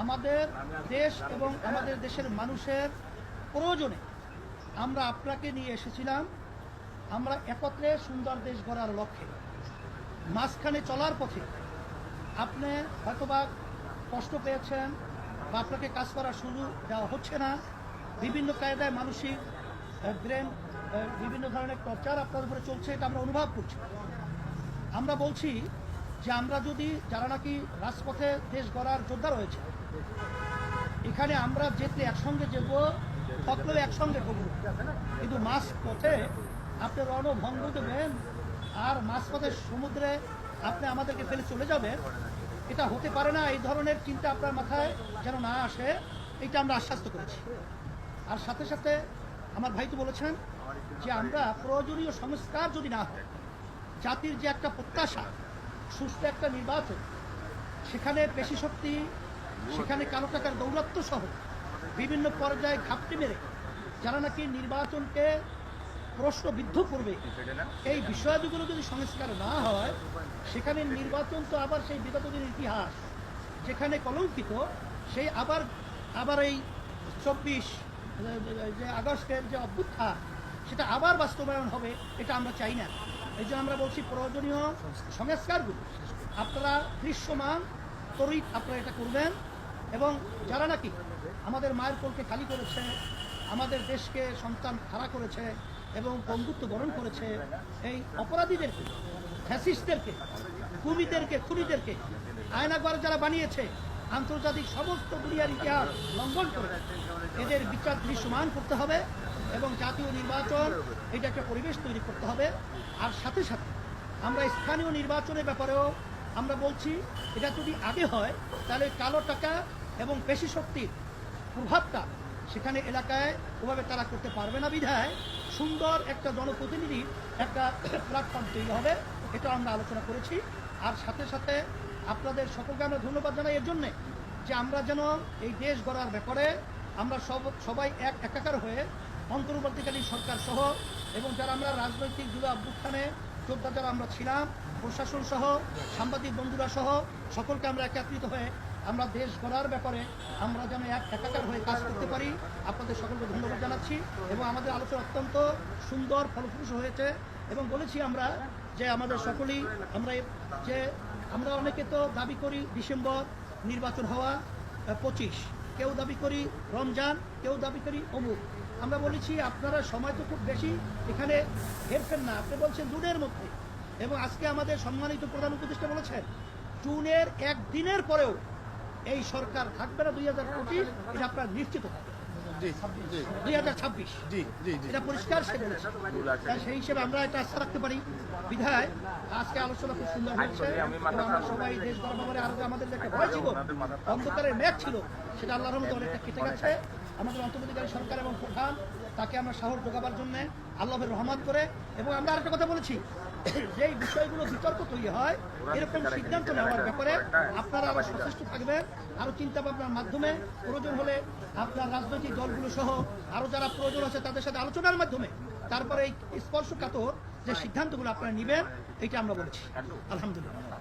আমাদের দেশ এবং আমাদের দেশের মানুষের প্রয়োজনে আমরা আপনাকে নিয়ে এসেছিলাম। আমরা একত্রে সুন্দর দেশ গড়ার লক্ষ্যে মাঝখানে চলার পথে আপনি হয়তোবা কষ্ট পেয়েছেন বা আপনাকে কাজ করার সুযোগ দেওয়া হচ্ছে না, বিভিন্ন কায়দায় মানসিক ব্রেন বিভিন্ন ধরনের টর্চার আপনার উপরে চলছে, এটা আমরা অনুভব করছি। আমরা বলছি যে আমরা যদি যারা নাকি রাজপথে দেশ গড়ার যোদ্ধা রয়েছে, এখানে আমরা যেতে একসঙ্গে যেব, থাকলেও একসঙ্গে করব, কিন্তু মাঝ পথে আপনি রণভঙ্গ দেবেন আর মাঝপথের সমুদ্রে আপনি আমাদেরকে ফেলে চলে যাবেন, এটা হতে পারে না। এই ধরনের চিন্তা আপনার মাথায় যেন না আসে, এটা আমরা আশ্বস্ত করেছি। আর সাথে সাথে আমার ভাই তো বলেছেন যে আমরা প্রয়োজনীয় সংস্কার যদি না হয়, জাতির যে একটা প্রত্যাশা সুস্থ একটা নির্বাচন, সেখানে পেশি শক্তি, সেখানে কালো টাকার দৌরাত্ম্য সহ বিভিন্ন পর্যায়ে ঘাপটি মেরে যারা নাকি নির্বাচনকে প্রশ্নবিদ্ধ করবে, এই বিষয়গুলো যদি সংস্কার না হয়, সেখানে নির্বাচন তো আবার সেই বিগত দিনের ইতিহাস যেখানে কলঙ্কিত, সেই আবার এই 24 যে আগস্টের যে অভ্যুত্থান, সেটা আবার বাস্তবায়ন হবে, এটা আমরা চাই না। এই জন্য আমরা বলছি প্রয়োজনীয় সংস্কারগুলো আপনারা দৃশ্যমান তরিত আপনারা এটা করবেন। এবং যারা নাকি আমাদের মায়ের কোলকে খালি করেছে, আমাদের দেশকে সন্তান হারা করেছে এবং বন্ধুত্ব বরণ করেছে, এই অপরাধীদেরকে, ফ্যাসিস্টদেরকে, কুমিদেরকে, খুনিদেরকে আয়নাঘর যারা বানিয়েছে, আন্তর্জাতিক সমস্ত দুনিয়ার ইতিহাস লঙ্ঘন করে এদের বিচার দৃশ্যমান করতে হবে এবং জাতীয় নির্বাচন এটা একটা পরিবেশ তৈরি করতে হবে। আর সাথে সাথে আমরা স্থানীয় নির্বাচনের ব্যাপারেও আমরা বলছি, এটা যদি আগে হয় তাহলে কালো টাকা এবং পেশি শক্তির প্রভাবটা সেখানে এলাকায় ওভাবে তারা করতে পারবে না, বিধায় সুন্দর একটা জনপ্রতিনিধির একটা প্ল্যাটফর্ম তৈরি হবে, এটা আমরা আলোচনা করেছি। আর সাথে সাথে আপনাদের সকলকে আমরা ধন্যবাদ জানাই এর জন্যে যে আমরা যেন এই দেশ গড়ার ব্যাপারে আমরা সবাই একাকার হয়ে অন্তর্বর্তীকালীন সরকার সহ এবং যারা আমরা রাজনৈতিক যুব অভ্যুত্থানে যোদ্ধা যারা আমরা ছিলাম, প্রশাসন সহ, সাংবাদিক বন্ধুরা সহ সকলকে আমরা একত্রিত হয়ে আমরা দেশ গড়ার ব্যাপারে আমরা যেন একাকার হয়ে কাজ করতে পারি। আপনাদের সকলকে ধন্যবাদ জানাচ্ছি এবং আমাদের আলোচনা অত্যন্ত সুন্দর ফলপ্রসূ হয়েছে। এবং বলেছি আমরা যে আমাদের সকলেই আমরা অনেকে তো দাবি করি ডিসেম্বর নির্বাচন হওয়া, 25, কেউ দাবি করি রমজান, কেউ দাবি করি অমুক। আমরা বলেছি আপনারা সময় তো খুব বেশি এখানে হেরফের না, আপনি বলছেন জুনের মধ্যে। এবং আজকে আমাদের সম্মানিত প্রধান উপদেষ্টা বলেছেন জুনের একদিনের পরেও এই সরকার থাকবে না 2025, এটা আপনার নিশ্চিত হবে 2026, এটা পরিষ্কার সে বলেছে। সেই হিসেবে আমরা এটা আস্থা রাখতে পারি, বিধায় আজকে আলোচনা খুব সুন্দর হয়েছে। আমরা সবাই দেশ গড়ার ব্যাপারে আরো আমাদের যে একটা ভয় ছিল, অন্ধকারের মেঘ ছিল, সেটা আল্লাহর রহমতে অনেকটা কেটে গেছে। আমাদের অন্তর্বর্তীকালী সরকার এবং প্রধান তাকে আমরা সাহস যোগাবার জন্য আল্লাহর রহমত করে। এবং আমরা আরেকটা কথা বলেছি, যেই বিষয়গুলো বিতর্ক তৈরি হয়, এরকম সিদ্ধান্ত নেওয়ার ব্যাপারে আপনারা আরো সচেষ্ট থাকবেন, আরো চিন্তা ভাবনার মাধ্যমে, প্রয়োজন হলে আপনার রাজনৈতিক দলগুলো সহ আরো যারা প্রয়োজন আছে তাদের সাথে আলোচনার মাধ্যমে তারপরে এই স্পর্শকাতর যে সিদ্ধান্তগুলো আপনারা নেবেন, এটা আমরা বলেছি। আলহামদুলিল্লাহ।